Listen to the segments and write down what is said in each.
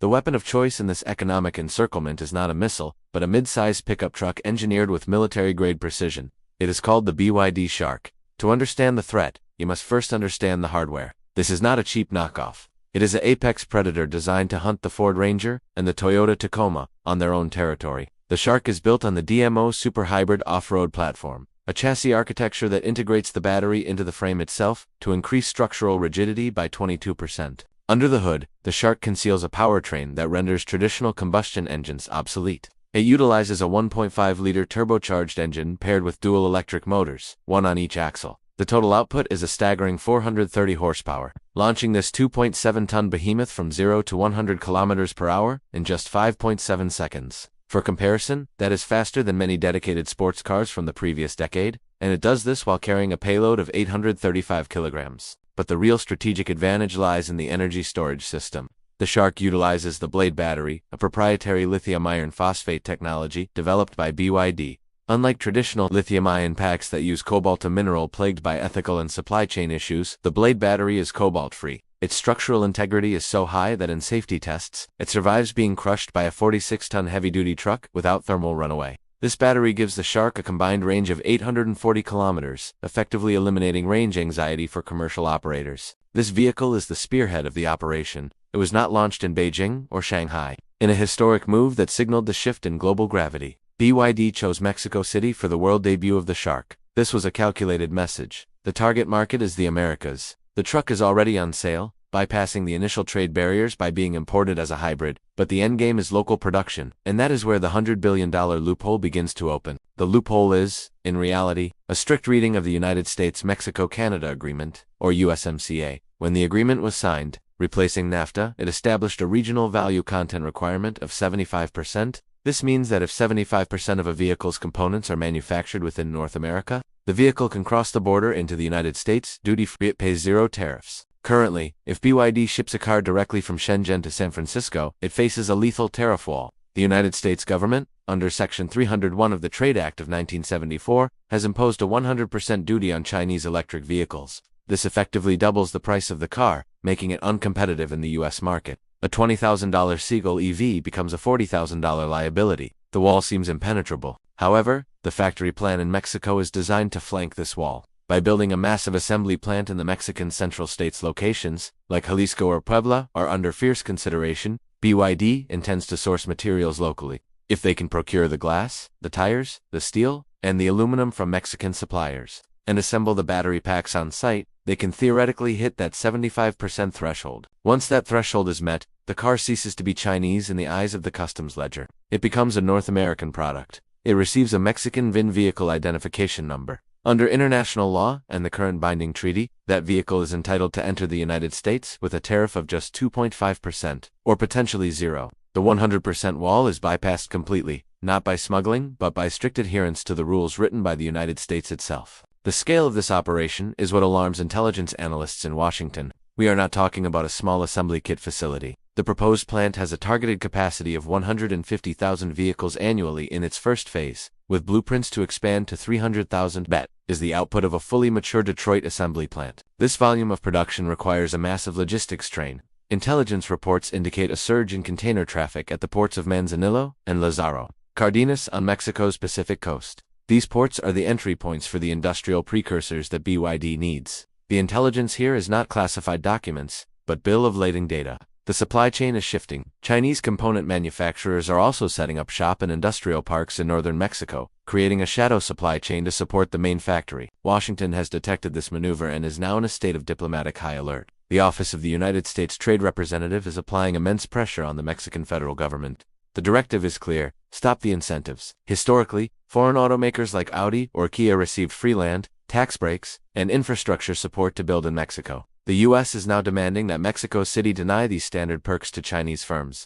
The weapon of choice in this economic encirclement is not a missile, but a mid-sized pickup truck engineered with military-grade precision. It is called the BYD Shark. To understand the threat, you must first understand the hardware. This is not a cheap knockoff. It is an apex predator designed to hunt the Ford Ranger and the Toyota Tacoma on their own territory. The Shark is built on the DMO Super Hybrid off-road platform, a chassis architecture that integrates the battery into the frame itself to increase structural rigidity by 22%. Under the hood, the Shark conceals a powertrain that renders traditional combustion engines obsolete. It utilizes a 1.5-liter turbocharged engine paired with dual electric motors, one on each axle. The total output is a staggering 430 horsepower, launching this 2.7-ton behemoth from 0 to 100 kilometers per hour in just 5.7 seconds. For comparison, that is faster than many dedicated sports cars from the previous decade, and it does this while carrying a payload of 835 kilograms. But the real strategic advantage lies in the energy storage system. The Shark utilizes the Blade battery, a proprietary lithium iron phosphate technology developed by BYD. Unlike traditional lithium-ion packs that use cobalt, a mineral plagued by ethical and supply chain issues, the Blade battery is cobalt-free. Its structural integrity is so high that in safety tests, it survives being crushed by a 46-ton heavy-duty truck without thermal runaway. This battery gives the Shark a combined range of 840 kilometers, effectively eliminating range anxiety for commercial operators. This vehicle is the spearhead of the operation. It was not launched in Beijing or Shanghai. In a historic move that signaled the shift in global gravity, BYD chose Mexico City for the world debut of the Shark. This was a calculated message. The target market is the Americas. The truck is already on sale, bypassing the initial trade barriers by being imported as a hybrid, but the endgame is local production, and that is where the $100 billion loophole begins to open. The loophole is, in reality, a strict reading of the United States-Mexico-Canada Agreement, or USMCA. When the agreement was signed, replacing NAFTA, it established a regional value content requirement of 75%. This means that if 75% of a vehicle's components are manufactured within North America, the vehicle can cross the border into the United States duty-free. It pays zero tariffs. Currently, if BYD ships a car directly from Shenzhen to San Francisco, it faces a lethal tariff wall. The United States government, under Section 301 of the Trade Act of 1974, has imposed a 100% duty on Chinese electric vehicles. This effectively doubles the price of the car, making it uncompetitive in the U.S. market. A $20,000 Seagull EV becomes a $40,000 liability. The wall seems impenetrable. However, the factory plan in Mexico is designed to flank this wall. By building a massive assembly plant in the Mexican central states, locations, like Jalisco or Puebla, are under fierce consideration. BYD intends to source materials locally. If they can procure the glass, the tires, the steel, and the aluminum from Mexican suppliers, and assemble the battery packs on site, they can theoretically hit that 75% threshold. Once that threshold is met, the car ceases to be Chinese in the eyes of the customs ledger. It becomes a North American product. It receives a Mexican VIN vehicle identification number. Under international law and the current binding treaty, that vehicle is entitled to enter the United States with a tariff of just 2.5%, or potentially zero. The 100% wall is bypassed completely, not by smuggling, but by strict adherence to the rules written by the United States itself. The scale of this operation is what alarms intelligence analysts in Washington. We are not talking about a small assembly kit facility. The proposed plant has a targeted capacity of 150,000 vehicles annually in its first phase, with blueprints to expand to 300,000. That is the output of a fully mature Detroit assembly plant. This volume of production requires a massive logistics strain. Intelligence reports indicate a surge in container traffic at the ports of Manzanillo and Lázaro Cárdenas on Mexico's Pacific coast. These ports are the entry points for the industrial precursors that BYD needs. The intelligence here is not classified documents, but bill of lading data. The supply chain is shifting. Chinese component manufacturers are also setting up shop in industrial parks in northern Mexico, creating a shadow supply chain to support the main factory. Washington has detected this maneuver and is now in a state of diplomatic high alert. The Office of the United States Trade Representative is applying immense pressure on the Mexican federal government. The directive is clear: stop the incentives. Historically, foreign automakers like Audi or Kia received free land, tax breaks, and infrastructure support to build in Mexico. The U.S. is now demanding that Mexico City deny these standard perks to Chinese firms.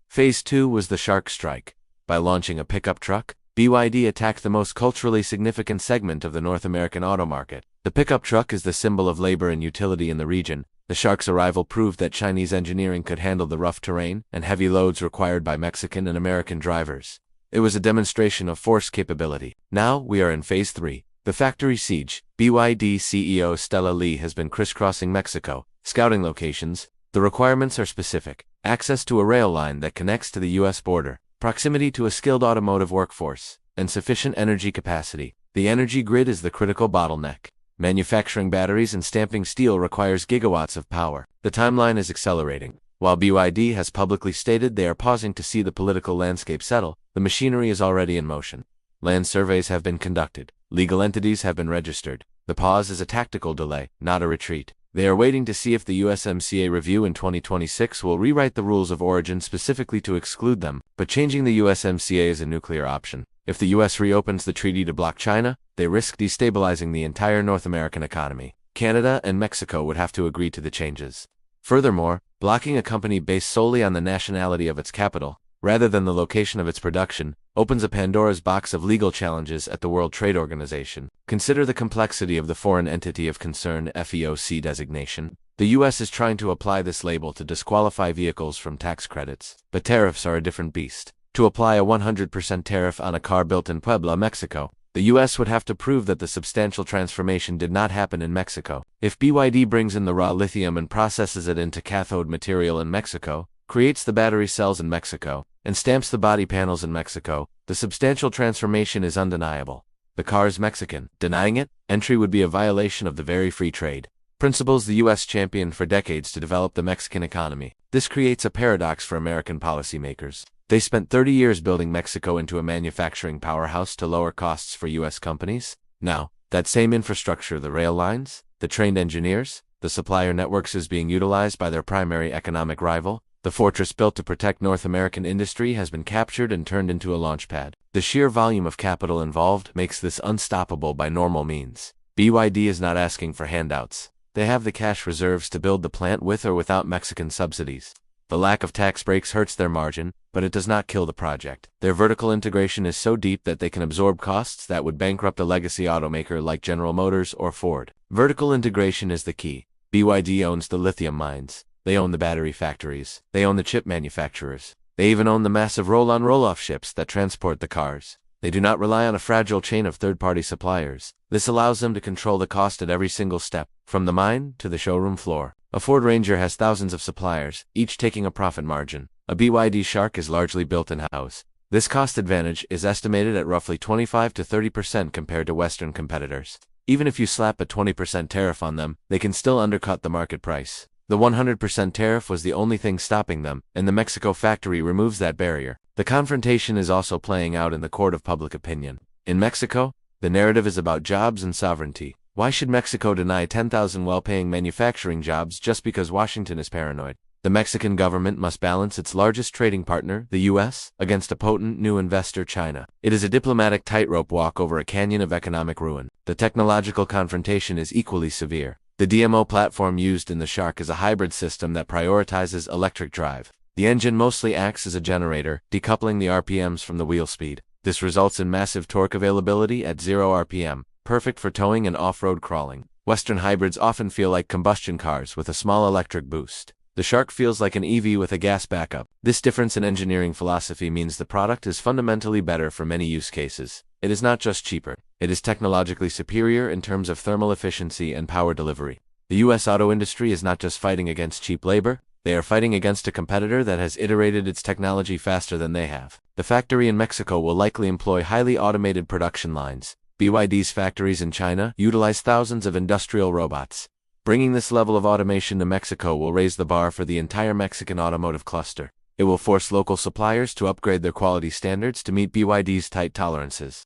Phase 2 was the Shark Strike. By launching a pickup truck, BYD attacked the most culturally significant segment of the North American auto market. The pickup truck is the symbol of labor and utility in the region. The Shark's arrival proved that Chinese engineering could handle the rough terrain and heavy loads required by Mexican and American drivers. It was a demonstration of force capability. Now we are in Phase 3, the factory siege. BYD CEO Stella Lee has been crisscrossing Mexico, scouting locations. The requirements are specific: access to a rail line that connects to the U.S. border, proximity to a skilled automotive workforce, and sufficient energy capacity. The energy grid is the critical bottleneck. Manufacturing batteries and stamping steel requires gigawatts of power. The timeline is accelerating. While BYD has publicly stated they are pausing to see the political landscape settle, the machinery is already in motion. Land surveys have been conducted. Legal entities have been registered. The pause is a tactical delay, not a retreat. They are waiting to see if the USMCA review in 2026 will rewrite the rules of origin specifically to exclude them, but changing the USMCA is a nuclear option. If the US reopens the treaty to block China, they risk destabilizing the entire North American economy. Canada and Mexico would have to agree to the changes. Furthermore, blocking a company based solely on the nationality of its capital, rather than the location of its production, opens a Pandora's box of legal challenges at the World Trade Organization. Consider the complexity of the Foreign Entity of Concern (FEOC) designation. The U.S. is trying to apply this label to disqualify vehicles from tax credits, but tariffs are a different beast. To apply a 100% tariff on a car built in Puebla, Mexico, the U.S. would have to prove that the substantial transformation did not happen in Mexico. If BYD brings in the raw lithium and processes it into cathode material in Mexico, creates the battery cells in Mexico, and stamps the body panels in Mexico, the substantial transformation is undeniable. The car is Mexican. Denying it, entry would be a violation of the very free trade principles the U.S. championed for decades to develop the Mexican economy. This creates a paradox for American policymakers. They spent 30 years building Mexico into a manufacturing powerhouse to lower costs for U.S. companies. Now, that same infrastructure, the rail lines, the trained engineers, the supplier networks, is being utilized by their primary economic rival. The fortress built to protect North American industry has been captured and turned into a launchpad. The sheer volume of capital involved makes this unstoppable by normal means. BYD is not asking for handouts. They have the cash reserves to build the plant with or without Mexican subsidies. The lack of tax breaks hurts their margin, but it does not kill the project. Their vertical integration is so deep that they can absorb costs that would bankrupt a legacy automaker like General Motors or Ford. Vertical integration is the key. BYD owns the lithium mines. They own the battery factories. They own the chip manufacturers. They even own the massive roll-on roll-off ships that transport the cars. They do not rely on a fragile chain of third-party suppliers. This allows them to control the cost at every single step, from the mine to the showroom floor. A Ford Ranger has thousands of suppliers, each taking a profit margin. A BYD Shark is largely built in-house. This cost advantage is estimated at roughly 25 to 30% compared to Western competitors. Even if you slap a 20% tariff on them, they can still undercut the market price. The 100% tariff was the only thing stopping them, and the Mexico factory removes that barrier. The confrontation is also playing out in the court of public opinion. In Mexico, the narrative is about jobs and sovereignty. Why should Mexico deny 10,000 well-paying manufacturing jobs just because Washington is paranoid? The Mexican government must balance its largest trading partner, the U.S., against a potent new investor, China. It is a diplomatic tightrope walk over a canyon of economic ruin. The technological confrontation is equally severe. The DMO platform used in the Shark is a hybrid system that prioritizes electric drive. The engine mostly acts as a generator, decoupling the RPMs from the wheel speed. This results in massive torque availability at 0 RPM, perfect for towing and off-road crawling. Western hybrids often feel like combustion cars with a small electric boost. The Shark feels like an EV with a gas backup. This difference in engineering philosophy means the product is fundamentally better for many use cases. It is not just cheaper. It is technologically superior in terms of thermal efficiency and power delivery. The U.S. auto industry is not just fighting against cheap labor. They are fighting against a competitor that has iterated its technology faster than they have. The factory in Mexico will likely employ highly automated production lines. BYD's factories in China utilize thousands of industrial robots. Bringing this level of automation to Mexico will raise the bar for the entire Mexican automotive cluster. It will force local suppliers to upgrade their quality standards to meet BYD's tight tolerances.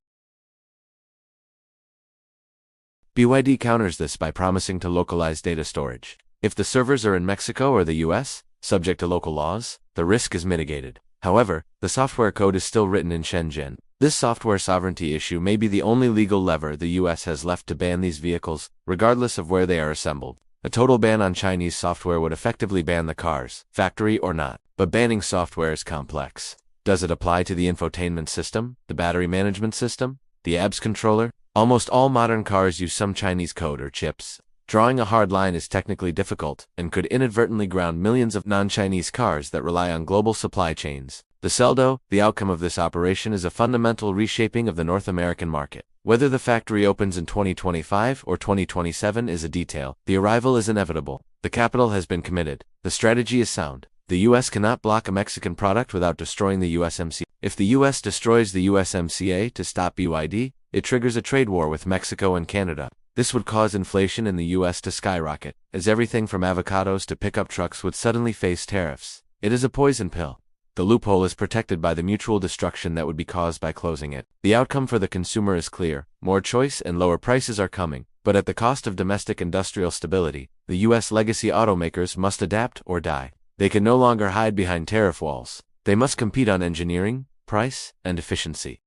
BYD counters this by promising to localize data storage. If the servers are in Mexico or the US, subject to local laws, the risk is mitigated. However, the software code is still written in Shenzhen. This software sovereignty issue may be the only legal lever the US has left to ban these vehicles, regardless of where they are assembled. A total ban on Chinese software would effectively ban the cars, factory or not. But banning software is complex. Does it apply to the infotainment system, the battery management system, the ABS controller? Almost all modern cars use some Chinese code or chips. Drawing a hard line is technically difficult and could inadvertently ground millions of non-Chinese cars that rely on global supply chains. The outcome of this operation is a fundamental reshaping of the North American market. Whether the factory opens in 2025 or 2027 is a detail. The arrival is inevitable. The capital has been committed. The strategy is sound. The U.S. cannot block a Mexican product without destroying the USMCA. If the U.S. destroys the USMCA to stop BYD, it triggers a trade war with Mexico and Canada. This would cause inflation in the U.S. to skyrocket, as everything from avocados to pickup trucks would suddenly face tariffs. It is a poison pill. The loophole is protected by the mutual destruction that would be caused by closing it. The outcome for the consumer is clear. More choice and lower prices are coming, but at the cost of domestic industrial stability. The U.S. legacy automakers must adapt or die. They can no longer hide behind tariff walls. They must compete on engineering, price, and efficiency.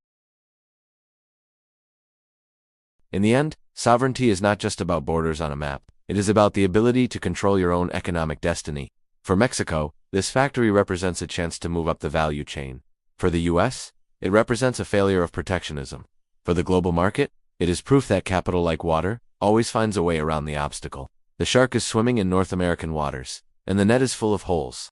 In the end, sovereignty is not just about borders on a map. It is about the ability to control your own economic destiny. For Mexico, this factory represents a chance to move up the value chain. For the U.S., it represents a failure of protectionism. For the global market, it is proof that capital, like water, always finds a way around the obstacle. The shark is swimming in North American waters, and the net is full of holes.